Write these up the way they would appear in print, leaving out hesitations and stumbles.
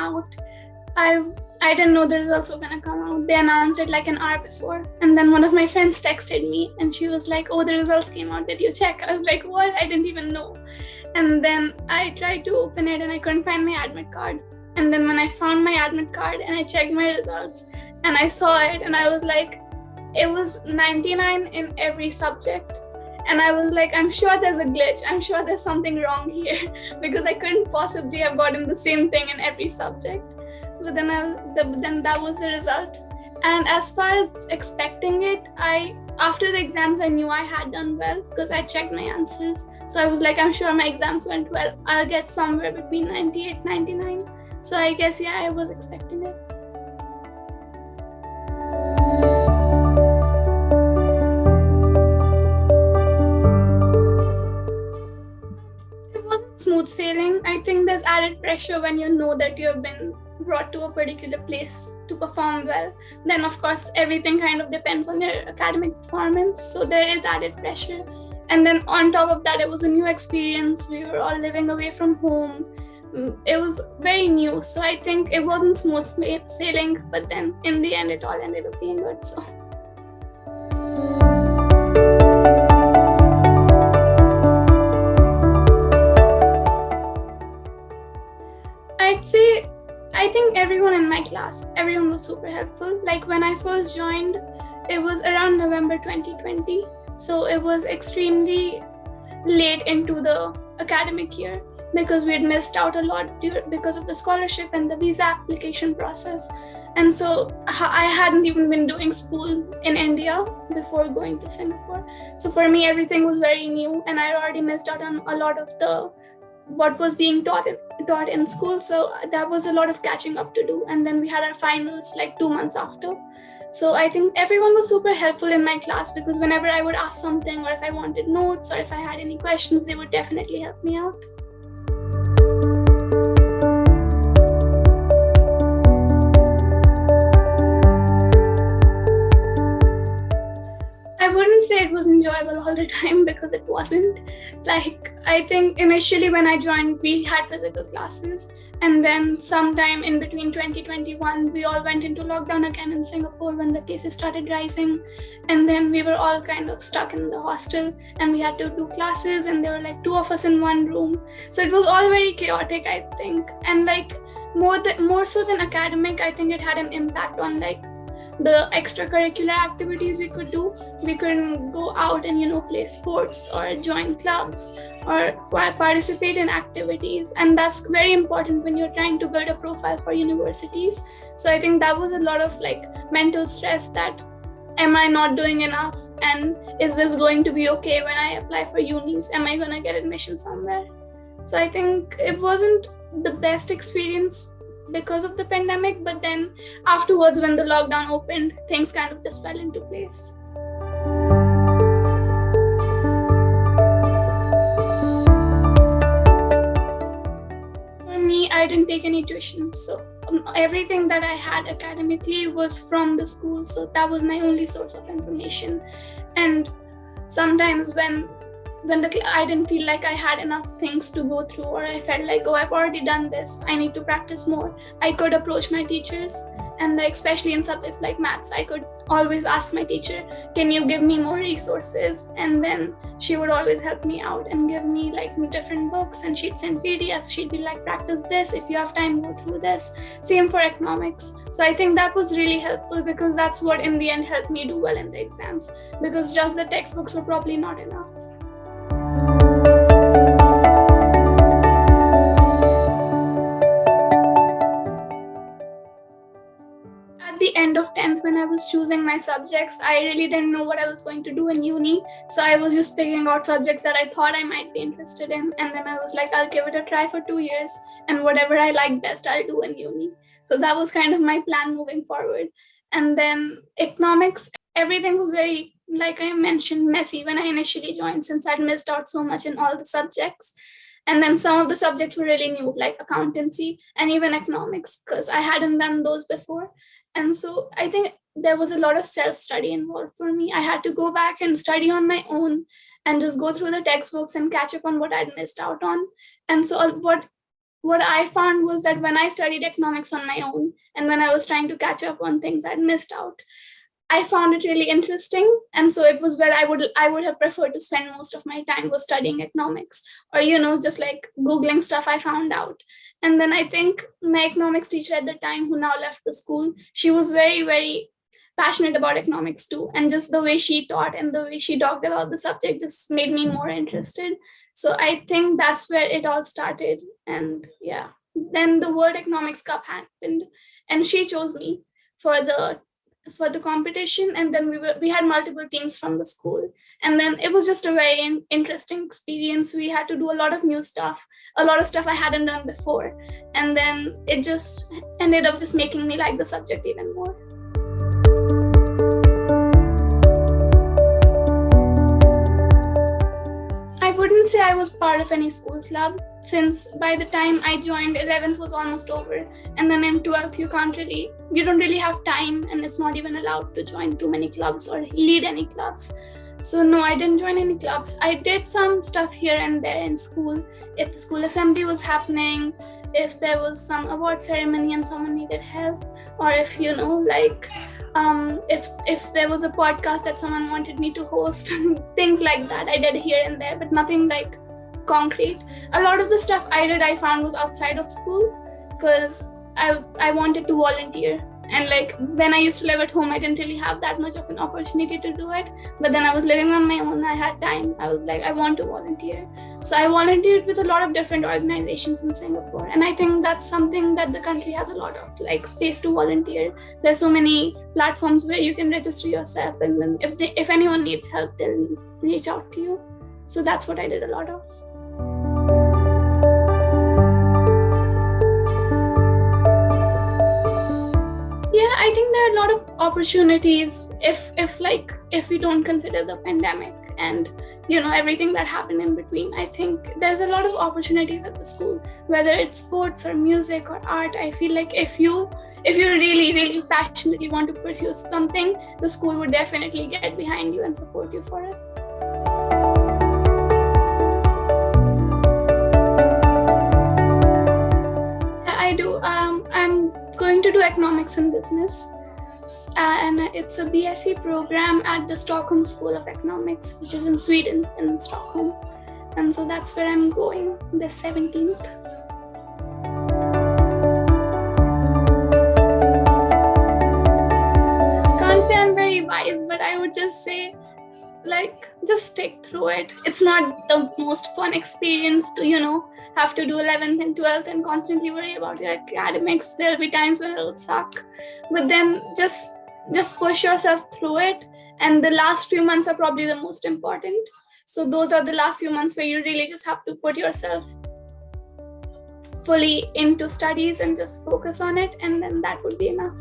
out. I I didn't know the results were gonna come out. They announced it like an hour before. And then one of my friends texted me and she was like, "Oh, the results came out. Did you check?" I was like, "What? I didn't even know." And then I tried to open it and I couldn't find my admit card. And then when I found my admit card and I checked my results and I saw it, and I was like, it was 99 in every subject. And I was like, I'm sure there's a glitch. I'm sure there's something wrong here because I couldn't possibly have gotten the same thing in every subject. But then that was the result. And as far as expecting it, after the exams, I knew I had done well because I checked my answers. So I was like, I'm sure my exams went well. I'll get somewhere between 98, 99. So I guess, yeah, I was expecting it. It wasn't smooth sailing. I think there's added pressure when you know that you have been brought to a particular place to perform well. Then of course everything kind of depends on your academic performance, so there is added pressure. And then on top of that, it was a new experience. We were all living away from home. It was very new, so I think it wasn't smooth sailing, but then in the end it all ended up being good. So I'd say, I think everyone in my class, everyone was super helpful. Like when I first joined, it was around November 2020. So it was extremely late into the academic year because we had missed out a lot because of the scholarship and the visa application process. And so I hadn't even been doing school in India before going to Singapore. So for me, everything was very new and I already missed out on a lot of what was being taught in school. So that was a lot of catching up to do. And then we had our finals like 2 months after. So I think everyone was super helpful in my class because whenever I would ask something, or if I wanted notes, or if I had any questions, they would definitely help me out. I wouldn't say it was enjoyable all the time because it wasn't. Like, I think initially when I joined, we had physical classes. And then sometime in between 2021, we all went into lockdown again in Singapore when the cases started rising. And then we were all kind of stuck in the hostel and we had to do classes and there were like 2 of us in one room. So it was all very chaotic, I think. And like more so than academic, I think it had an impact on like the extracurricular activities we could do. We couldn't go out and, play sports or join clubs or participate in activities. And that's very important when you're trying to build a profile for universities. So I think that was a lot of like mental stress that, am I not doing enough? And is this going to be okay when I apply for unis? Am I going to get admission somewhere? So I think it wasn't the best experience because of the pandemic, but then afterwards when the lockdown opened, things kind of just fell into place. For me, I didn't take any tuition, so everything that I had academically was from the school, so that was my only source of information. And sometimes when I didn't feel like I had enough things to go through, or I felt like, oh, I've already done this, I need to practice more, I could approach my teachers. And like, especially in subjects like maths, I could always ask my teacher, can you give me more resources? And then she would always help me out and give me like different books, and she'd send PDFs. She'd be like, practice this, if you have time, go through this. Same for economics. So I think that was really helpful because that's what in the end helped me do well in the exams, because just the textbooks were probably not enough. At the end of 10th, when I was choosing my subjects, I really didn't know what I was going to do in uni. So I was just picking out subjects that I thought I might be interested in. And then I was like, I'll give it a try for 2 years. And whatever I like best, I'll do in uni. So that was kind of my plan moving forward. And then economics, everything was very, like I mentioned, messy when I initially joined, since I'd missed out so much in all the subjects. And then some of the subjects were really new, like accountancy and even economics, because I hadn't done those before. And so I think there was a lot of self-study involved for me. I had to go back and study on my own and just go through the textbooks and catch up on what I'd missed out on. And so what what I found was that when I studied economics on my own and when I was trying to catch up on things I'd missed out, I found it really interesting, and so it was where I would have preferred to spend most of my time was studying economics, or just like googling stuff I found out. And then I think my economics teacher at the time, who now left the school, she was very very passionate about economics too, and just the way she taught and the way she talked about the subject just made me more interested. So I think that's where it all started, and yeah, then the World Economics Cup happened, and she chose me for the competition, and then we had multiple teams from the school, and then it was just a very interesting experience. We had to do a lot of new stuff, a lot of stuff I hadn't done before, and then it just ended up just making me like the subject even more. I wouldn't say I was part of any school club, since by the time I joined, 11th was almost over, and then in 12th you don't really have time, and it's not even allowed to join too many clubs or lead any clubs. So no, I didn't join any clubs. I did some stuff here and there in school. If the school assembly was happening, if there was some award ceremony and someone needed help, or if if there was a podcast that someone wanted me to host, things like that I did here and there, but nothing like concrete. A lot of the stuff I did, I found, was outside of school, because I wanted to volunteer, and like when I used to live at home, I didn't really have that much of an opportunity to do it, but then I was living on my own, I had time, I was like, I want to volunteer. So I volunteered with a lot of different organizations in Singapore, and I think that's something that the country has a lot of, like, space to volunteer. There's so many platforms where you can register yourself, and then if anyone needs help, they'll reach out to you. So that's what I did a lot of. Yeah, I think there are a lot of opportunities if we don't consider the pandemic and everything that happened in between. I think there's a lot of opportunities at the school, whether it's sports or music or art. I feel like if you really really passionately want to pursue something, the school would definitely get behind you and support you for it. I do. I'm going to do economics and business, and it's a BSc program at the Stockholm School of Economics, which is in Sweden, in Stockholm. And so that's where I'm going this 17th. Can't say I'm very wise, but I would just say, just stick through it. It's not the most fun experience to have to do 11th and 12th and constantly worry about your academics. There'll be times when it'll suck, but then just push yourself through it, and the last few months are probably the most important. So those are the last few months where you really just have to put yourself fully into studies and just focus on it, and then that would be enough.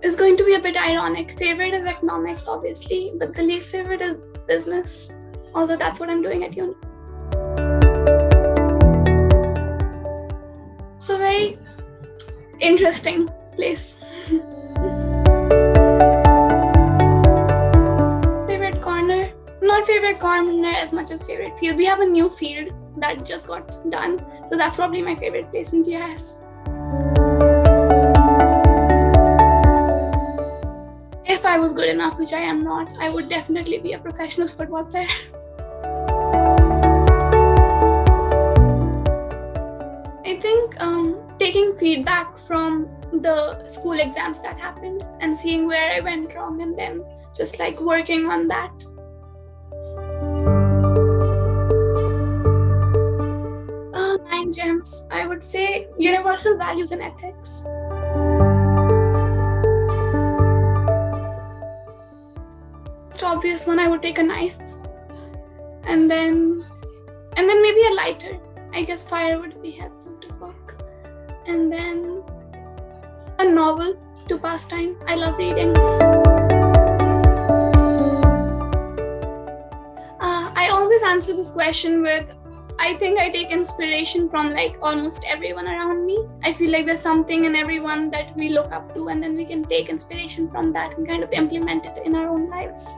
It's going to be a bit ironic. Favorite is economics, obviously, but the least favorite is business, although that's what I'm doing at uni. It's a very interesting place. Favorite corner? Not favorite corner as much as favorite field. We have a new field that just got done, so that's probably my favorite place in GIIS. If I was good enough, which I am not, I would definitely be a professional football player. I think taking feedback from the school exams that happened and seeing where I went wrong, and then just working on that. 9 gems, I would say universal values and ethics. Obvious one, I would take a knife, and then maybe a lighter. I guess fire would be helpful to cook, and then a novel to pass time. I love reading. I always answer this question with, I I think I take inspiration from like almost everyone around me. I feel like there's something in everyone that we look up to, and then we can take inspiration from that and kind of implement it in our own lives.